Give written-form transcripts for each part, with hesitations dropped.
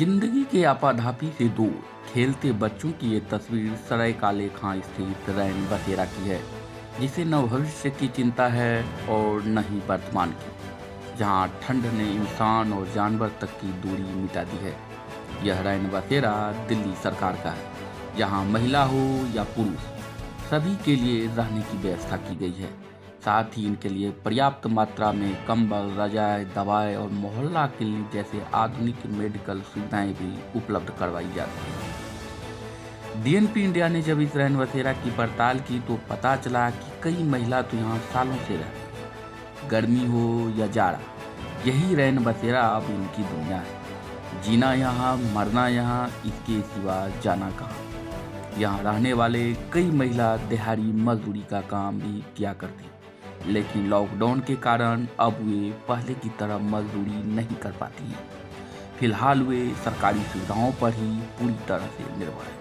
जिंदगी के आपाधापी से दूर खेलते बच्चों की ये तस्वीर सराय काले खां स्थित रैन बसेरा की है, जिसे न भविष्य की चिंता है और न ही वर्तमान की, जहां ठंड ने इंसान और जानवर तक की दूरी मिटा दी है। यह रैन बसेरा दिल्ली सरकार का है, जहां महिला हो या पुरुष सभी के लिए रहने की व्यवस्था की गई है। साथ ही इनके लिए पर्याप्त मात्रा में कंबल, रजाई, दवाएं और मोहल्ला क्लिनिक जैसे आधुनिक मेडिकल सुविधाएं भी उपलब्ध करवाई जाती हैं। डीएनपी इंडिया ने जब इस रैन बसेरा की पड़ताल की तो पता चला कि कई महिला तो यहाँ सालों से रहती, गर्मी हो या जाड़ा, यही रैन बसेरा अब इनकी दुनिया है। जीना यहाँ, मरना यहाँ, इसके सिवा जाना कहाँ। यहाँ रहने वाले कई महिला दिहाड़ी मजदूरी का काम भी किया करती, लेकिन लॉकडाउन के कारण अब वे पहले की तरह मजदूरी नहीं कर पाती हैं। फिलहाल वे सरकारी सुविधाओं पर ही पूरी तरह से निर्भर हैं।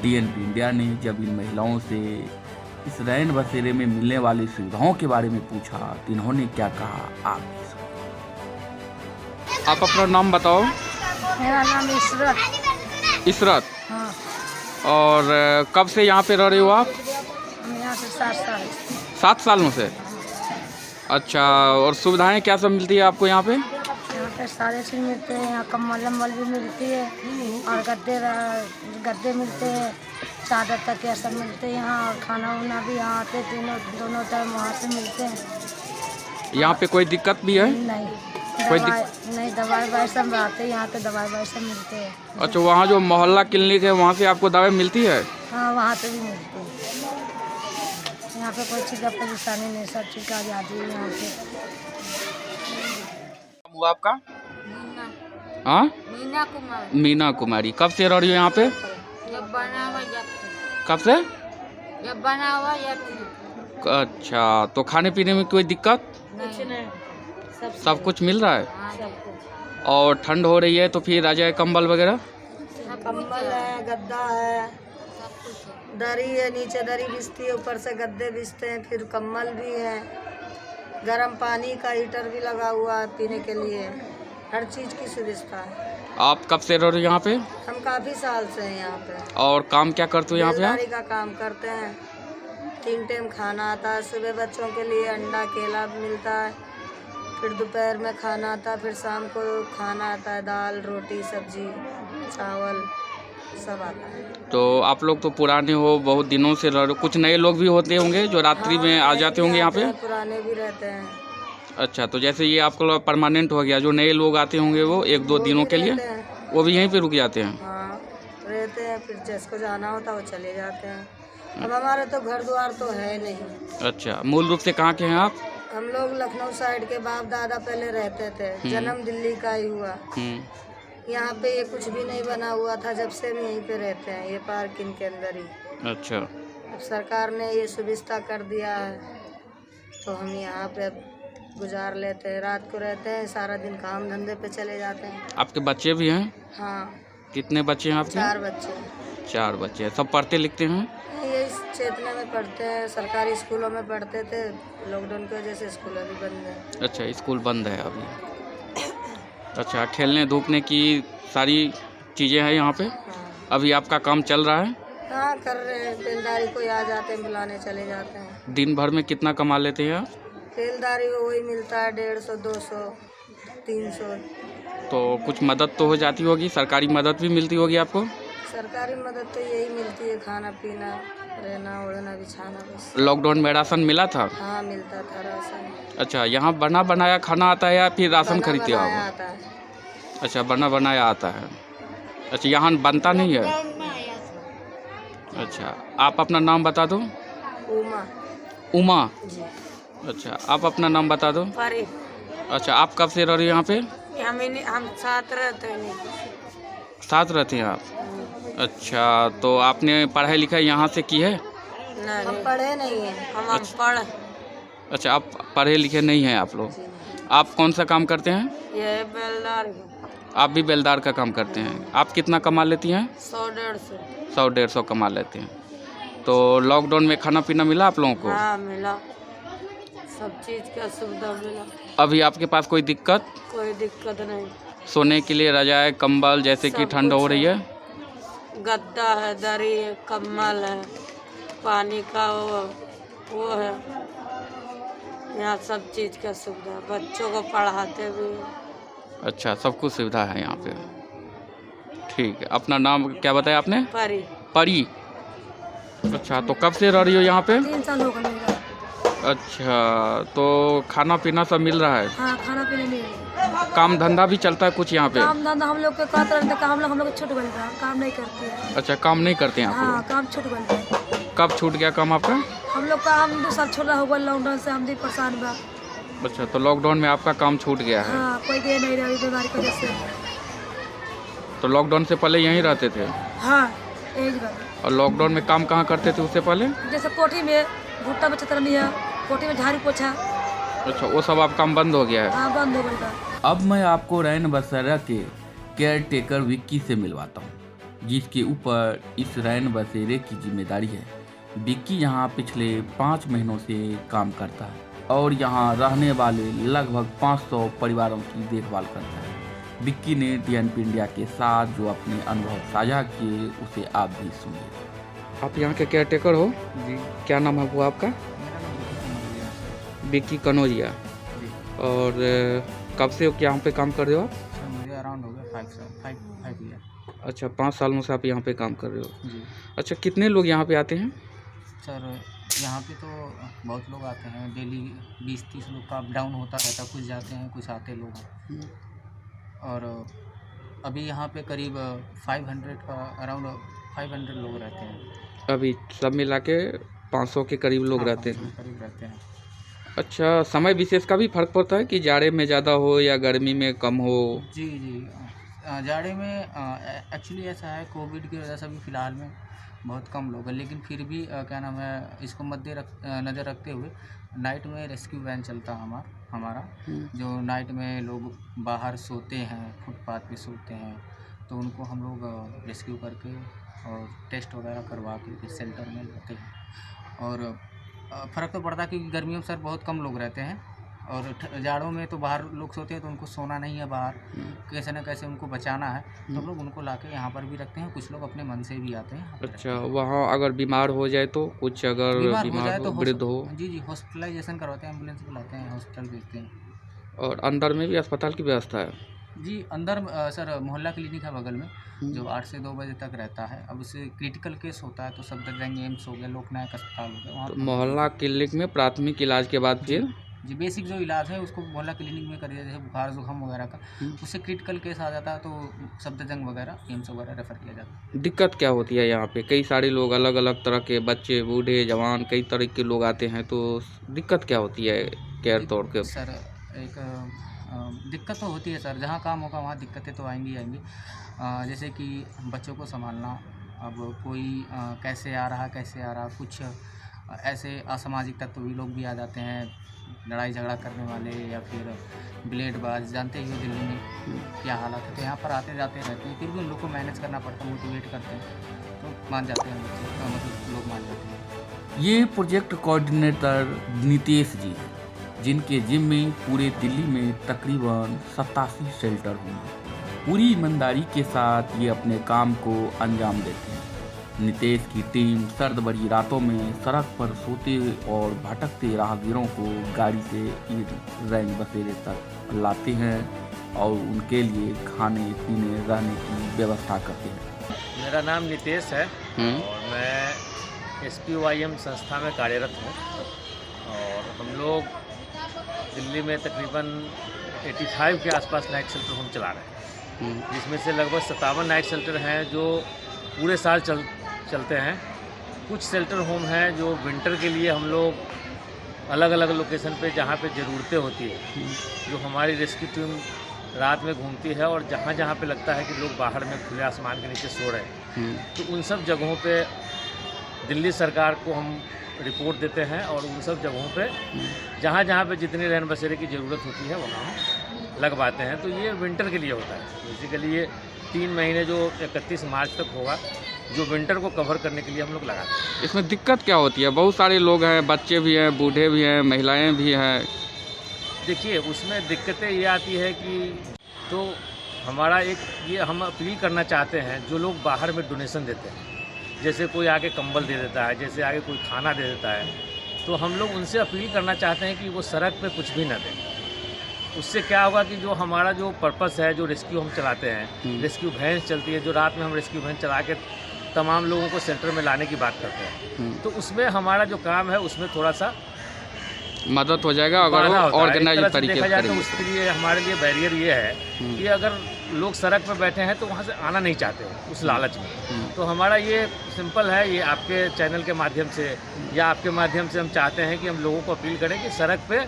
डीएनपी इंडिया ने जब इन महिलाओं से इस रैन बसेरे में मिलने वाली सुविधाओं के बारे में पूछा तो इन्होंने क्या कहा, आप भी सुनिए। आप अपना नाम बताओ। मेरा नाम इशरत। इशरत। हाँ। और कब से यहाँ पे रह रहे हो आप? हम यहाँ से 7 साल। 7 सालों से। अच्छा, और सुविधाएं क्या सब मिलती है आपको यहाँ पे? यहाँ पे सारे चीज़ मिलते हैं। यहाँ कम्बल वम्बल भी मिलती है और गद्दे मिलते हैं, चादर तकिया सब मिलते हैं यहाँ। और खाना वाना भी यहाँ आते दोनों टाइम वहाँ से मिलते हैं। यहाँ पे कोई दिक्कत भी है? नहीं, कोई नहीं, दवाई सब आते हैं यहाँ पे, दवाई सब मिलते हैं। अच्छा, वहाँ जो मोहल्ला क्लिनिक है वहाँ से आपको दवाई मिलती है? हाँ, वहाँ से भी मिलती है। यहाँ पे कोई चीज़ का परेशानी नहीं, सब चीज़ का आज़ादी है यहाँ पे। हुआ आपका? हाँ, मीना कुमारी। कब से रह रही हो यहाँ पे? जब बना हुआ कब से? जब बना हुआ अच्छा, तो खाने पीने में कोई दिक्कत? नहीं, सब कुछ मिल रहा है? हाँ, सब कुछ। और ठंड हो रही है तो फिर रजाई कंबल वगैरह? कंबल है, गद्दा है, दरी है, नीचे दरी बिछती है, ऊपर से गद्दे बिछते हैं, फिर कंबल भी है, गर्म पानी का हीटर भी लगा हुआ है पीने के लिए, हर चीज़ की सुविधा है। आप कब से रह रहे हो यहाँ पे? हम काफ़ी साल से हैं यहाँ पे। और काम क्या करते हो यहाँ पे? बेलदारी का काम करते हैं। 3 टाइम खाना आता है। सुबह बच्चों के लिए अंडा केला मिलता है, फिर दोपहर में खाना आता है, फिर शाम को खाना आता है, दाल रोटी सब्जी चावल सब आता है। तो आप लोग तो पुराने हो, बहुत दिनों से रह रहे हो, कुछ नए लोग भी होते होंगे जो रात्रि में आ जाते होंगे यहाँ पे? पुराने भी रहते हैं। अच्छा, तो जैसे ये आपका परमानेंट हो गया, जो नए लोग आते होंगे वो 1-2 दिनों के लिए वो भी यहीं पे रुक जाते हैं? हाँ, रहते हैं, फिर जिसको जाना होता है वो चले जाते हैं। अब हमारे तो घर द्वार तो है नहीं। अच्छा, मूल रूप से कहाँ के हैं आप? हम लोग लखनऊ साइड के, बाप दादा पहले रहते थे, जन्म दिल्ली का ही हुआ। यहाँ पे ये कुछ भी नहीं बना हुआ था, जब से हम यहीं पे रहते हैं, ये पार्किंग के अंदर ही। अच्छा, अब सरकार ने ये सुविधा कर दिया है तो हम यहाँ पे गुजार लेते हैं। रात को रहते हैं, सारा दिन काम धंधे पे चले जाते हैं। आपके बच्चे भी हैं? हाँ। कितने बच्चे हैं आपके? 4 बच्चे। 4 बच्चे। सब पढ़ते लिखते हैं? ये इस क्षेत्र में पढ़ते हैं, सरकारी स्कूलों में पढ़ते थे, लॉकडाउन की वजह से स्कूल अभी बंद है। अच्छा, स्कूल बंद है अभी। अच्छा, खेलने धूपने की सारी चीज़ें हैं यहाँ पे? हाँ। अभी आपका काम चल रहा है? हाँ, कर रहे हैं। बेलदारी को आ जाते हैं, बुलाने चले जाते हैं। दिन भर में कितना कमा लेते हैं आप? बेलदारी को वही मिलता है 150, 200, 300। तो कुछ मदद तो हो जाती होगी, सरकारी मदद भी मिलती होगी आपको? सरकारी मदद तो यही मिलती है, खाना पीना, रहना ओढ़ना बिछाना बस। लॉकडाउन में राशन मिला था? हाँ, मिलता था राशन। अच्छा, यहाँ बना बनाया खाना आता है या फिर राशन खरीदते हो आप? आता है। अच्छा, बना बनाया आता है। अच्छा, यहाँ बनता नहीं है? अच्छा, आप अपना नाम बता दो। उमा। जी। अच्छा, आप अपना नाम बता दो। फारिद। अच्छा, आप कब से रह रहे हो यहाँ पे? हम साथ रहते हैं। साथ रहते हैं आप? अच्छा, तो आपने पढ़ाई लिखाई यहाँ से की है? नहीं, हम पढ़े नहीं हैं। हम पढ़। अच्छा, आप पढ़े लिखे नहीं हैं आप लोग। आप कौन सा काम करते हैं? ये बेलदार। आप भी बेलदार का काम करते हैं। आप कितना कमा लेती हैं? 100-150। 100-150 कमा लेते हैं। तो लॉकडाउन में खाना पीना मिला आप लोगों को? हाँ, मिला, सब चीज़ का सुविधा मिला। अभी आपके पास कोई दिक्कत? कोई दिक्कत नहीं। सोने के लिए रजाई कंबल जैसे कि सब ठंड हो कुछ रही है? गद्दा है, दरी है, कम्बल है, पानी का वो है। यहाँ सब चीज़ का सुविधा, बच्चों को पढ़ाते भी हैं। अच्छा, सब कुछ सुविधा है यहाँ पे। ठीक है, अपना नाम क्या बताया आपने? परी परी। अच्छा, तो कब से रह रही हो यहाँ पे? 3 साल हो गए। अच्छा, तो खाना पीना सब मिल रहा है? हाँ, खाना पीना मिल रहा है। काम धंधा भी चलता है कुछ यहाँ पे? काम धंधा हम लोग के कहते रहते हैं, हम लोग छूट गए था, काम नहीं करते हैं। अच्छा, काम नहीं करते हैं आप हाँ, लोग? काम छूट गए था। कब छूट गया काम आपका? हम लोग का हम 2 साल छोड़ा हुआ लॉकडाउन से, हम भी परेशान बा। अच्छा, तो लॉकडाउन में आपका काम छूट गया है? हाँ, कोई दे नहीं रही बीमारी की वजह से। तो लॉकडाउन से पहले यहीं रहते थे? हाँ, यही बात। और लॉकडाउन में काम कहाँ करते थे उससे पहले? जैसे कोठी में भुट्टा बचत नहीं है, कोठी में झाड़ू पोछा। अच्छा, वो सब आप काम बंद हो गया है? हाँ, बंद हो गया था। अब मैं आपको रैन बसेरा के केयर टेकर विक्की से मिलवाता हूँ, जिसके ऊपर इस रैन बसेरे की जिम्मेदारी है। विक्की यहाँ पिछले 5 महीनों से काम करता है और यहाँ रहने वाले लगभग 500 परिवारों की देखभाल करता है। विक्की ने टीएनपी इंडिया के साथ जो अपने अनुभव साझा किए उसे आप भी सुनिए। आप यहाँ के केयर टेकर हो? जी, क्या नाम है वो आपका? मेरा नाम विक्की कनौजिया है। विक्की कनौजिया। जी और कब से यहाँ पे काम कर रहे हो आप? सर, मुझे अराउंड हो गया 5 ईयर। अच्छा, 5 सालों से आप यहाँ पे काम कर रहे हो। जी अच्छा, कितने लोग यहाँ पे आते हैं? सर, यहाँ पे तो बहुत लोग आते हैं, डेली 20-30 लोग का अप डाउन होता रहता है, कुछ जाते हैं कुछ आते लोग हैं। और अभी यहाँ पे करीब 500 का अराउंड 500 लोग रहते हैं। अभी सब मिला के 500 के करीब लोग हाँ, रहते 500 हैं। के करीब रहते हैं। अच्छा, समय विशेष का भी फर्क पड़ता है कि जाड़े में ज़्यादा हो या गर्मी में कम हो? जी जी, जाड़े में एक्चुअली ऐसा है, कोविड की वजह से अभी फ़िलहाल में बहुत कम लोग हैं, लेकिन फिर भी क्या नाम है, इसको नज़र रखते हुए नाइट में रेस्क्यू वैन चलता है हमारा। जो नाइट में लोग बाहर सोते हैं, फुटपाथ पे सोते हैं, तो उनको हम लोग रेस्क्यू करके और टेस्ट वगैरह करवा के फिर सेंटर में लाते हैं। और फ़र्क तो पड़ता है क्योंकि गर्मियों में सर बहुत कम लोग रहते हैं और जाड़ों में तो बाहर लोग सोते हैं, तो उनको सोना नहीं है बाहर, कैसे न कैसे उनको बचाना है, तो हम लोग उनको लाके यहाँ पर भी रखते हैं। कुछ लोग अपने मन से भी आते हैं। अच्छा, वहाँ अगर बीमार हो जाए तो कुछ, अगर बीमार हो जाए हो, तो वृद्ध हो? जी जी, हॉस्पिटलाइजेशन करवाते हैं, एम्बुलेंस बुलाते हैं, हॉस्पिटल भेजते हैं। और अंदर में भी अस्पताल की व्यवस्था है? जी, अंदर सर मोहल्ला क्लिनिक है बगल में, जो 8 से 2 बजे तक रहता है। अब उससे क्रिटिकल केस होता है तो सब तक जाएंगे, एम्स हो गया, लोकनायक अस्पताल हो गया, वहाँ तो पर मोहल्ला क्लिनिक में प्राथमिक इलाज के बाद फिर? जी बेसिक जो इलाज है उसको मोहल्ला क्लिनिक में कर दिया, जैसे बुखार जुकाम वगैरह का। उससे क्रिटिकल केस आ जाता है तो सफदरजंग वगैरह, एम्स वगैरह रेफ़र किया जाता है। दिक्कत क्या होती है यहाँ पे? कई सारे लोग, अलग अलग तरह के बच्चे, बूढ़े, जवान, कई तरह के लोग आते हैं, तो दिक्कत क्या होती है केयर तौर के? सर, एक दिक्कत तो होती है सर, जहाँ काम होगा वहाँ दिक्कतें तो आएंगी। जैसे कि बच्चों को संभालना, अब कोई कैसे आ रहा, कुछ ऐसे असामाजिक तत्व भी लोग भी आ जाते हैं, लड़ाई झगड़ा करने वाले या फिर ब्लेडबाज, जानते ही हो दिल्ली में क्या हालत है, तो यहाँ पर आते जाते रहते हैं। फिर भी उन लोग को मैनेज करना पड़ता है, मोटिवेट करते हैं तो मान जाते हैं बच्चे, मतलब लोग मान जाते हैं। ये प्रोजेक्ट कोऑर्डिनेटर नितेश जी हैं, जिनके जिम में पूरे दिल्ली में तकरीबन 87 शेल्टर होंगे। पूरी ईमानदारी के साथ ये अपने काम को अंजाम देते हैं। नितेश की टीम सर्द बड़ी रातों में सड़क पर सोते और भटकते राहगीरों को गाड़ी से रैन बसेरे तक लाते हैं और उनके लिए खाने पीने रहने की व्यवस्था करते हैं। मेरा नाम नितेश है और मैं SPOIM संस्था में कार्यरत हूँ। और हम लोग दिल्ली में तकरीबन 85 के आसपास नाइट शेल्टर होम चला रहे हैं, जिसमें से लगभग 57 नाइट शेल्टर हैं जो पूरे साल चलते हैं। कुछ शेल्टर होम हैं जो विंटर के लिए हम लोग अलग अलग लोकेशन पे, जहाँ पे ज़रूरतें होती है, जो हमारी रेस्क्यू टीम रात में घूमती है और जहाँ जहाँ पे लगता है कि लोग बाहर में खुले आसमान के नीचे सो रहे हैं, तो उन सब जगहों पे दिल्ली सरकार को हम रिपोर्ट देते हैं और उन सब जगहों पे जहाँ जहाँ पे जितनी रैन बसेरे की ज़रूरत होती है वहाँ हम लगवाते हैं। तो ये विंटर के लिए होता है। बेसिकली ये 3 महीने जो 31 मार्च तक होगा, जो विंटर को कवर करने के लिए हम लोग लगाते हैं। इसमें दिक्कत क्या होती है? बहुत सारे लोग हैं, बच्चे भी हैं, बूढ़े भी हैं, महिलाएं भी हैं। देखिए, उसमें दिक्कतें ये आती है कि तो हमारा एक ये हम अपील करना चाहते हैं, जो लोग बाहर में डोनेशन देते हैं, जैसे कोई आके कंबल दे देता है, जैसे आगे कोई खाना दे देता है, तो हम लोग उनसे अपील करना चाहते हैं कि वो सड़क पे कुछ भी ना दें। उससे क्या होगा कि जो हमारा जो पर्पस है, जो रेस्क्यू हम चलाते हैं, रेस्क्यू वैन चलती है, जो रात में हम रेस्क्यू वैन चला के तमाम लोगों को सेंटर में लाने की बात करते हैं, तो उसमें हमारा जो काम है उसमें थोड़ा सा मदद हो जाएगा अगर बाधा होता है। ऑर्गेनाइज एक तरह से तरीके देखा से जाए तो करेंगे। उसके लिए हमारे लिए बैरियर ये है कि अगर लोग सड़क पर बैठे हैं तो वहाँ से आना नहीं चाहते उस लालच में। तो हमारा ये सिंपल है, ये आपके चैनल के माध्यम से या आपके माध्यम से हम चाहते हैं कि हम लोगों को अपील करें कि सड़क पे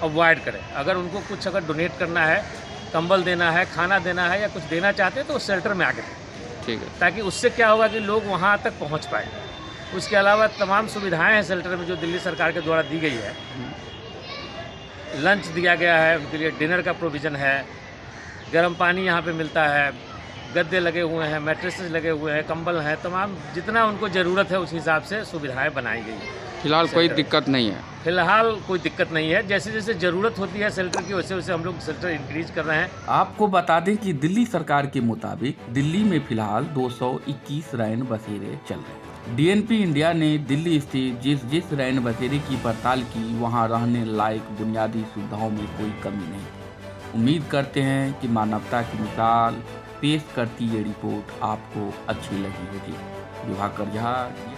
अवॉइड करें। अगर उनको कुछ अगर डोनेट करना है, कंबल देना है, खाना देना है या कुछ देना चाहते हैं तो उस शेल्टर में आके दें, ठीक है। ताकि उससे क्या होगा कि लोग वहाँ तक पहुँच पाए। उसके अलावा तमाम सुविधाएँ हैं शेल्टर में जो दिल्ली सरकार के द्वारा दी गई है। लंच दिया गया है उनके लिए, डिनर का प्रोविज़न है, गर्म पानी यहाँ पे मिलता है, गद्दे लगे हुए हैं, मैट्रेसेस लगे हुए हैं, कंबल हैं, तमाम जितना उनको ज़रूरत है उस हिसाब से सुविधाएं बनाई गई हैं। फिलहाल कोई दिक्कत नहीं है। फिलहाल कोई दिक्कत नहीं है, जैसे जैसे ज़रूरत होती है शेल्टर की वैसे वैसे हम लोग शेल्टर इंक्रीज कर रहे हैं। आपको बता दें कि दिल्ली सरकार के मुताबिक दिल्ली में फिलहाल 221 रैन बसेरे चल रहे हैं। डीएनपी इंडिया ने दिल्ली स्थित जिस रैन बसेरे की पड़ताल की, वहां रहने लायक बुनियादी सुविधाओं में कोई कमी नहीं। उम्मीद करते हैं कि मानवता की मिसाल पेश करती ये रिपोर्ट आपको अच्छी लगी होगी। दिवाकर झा।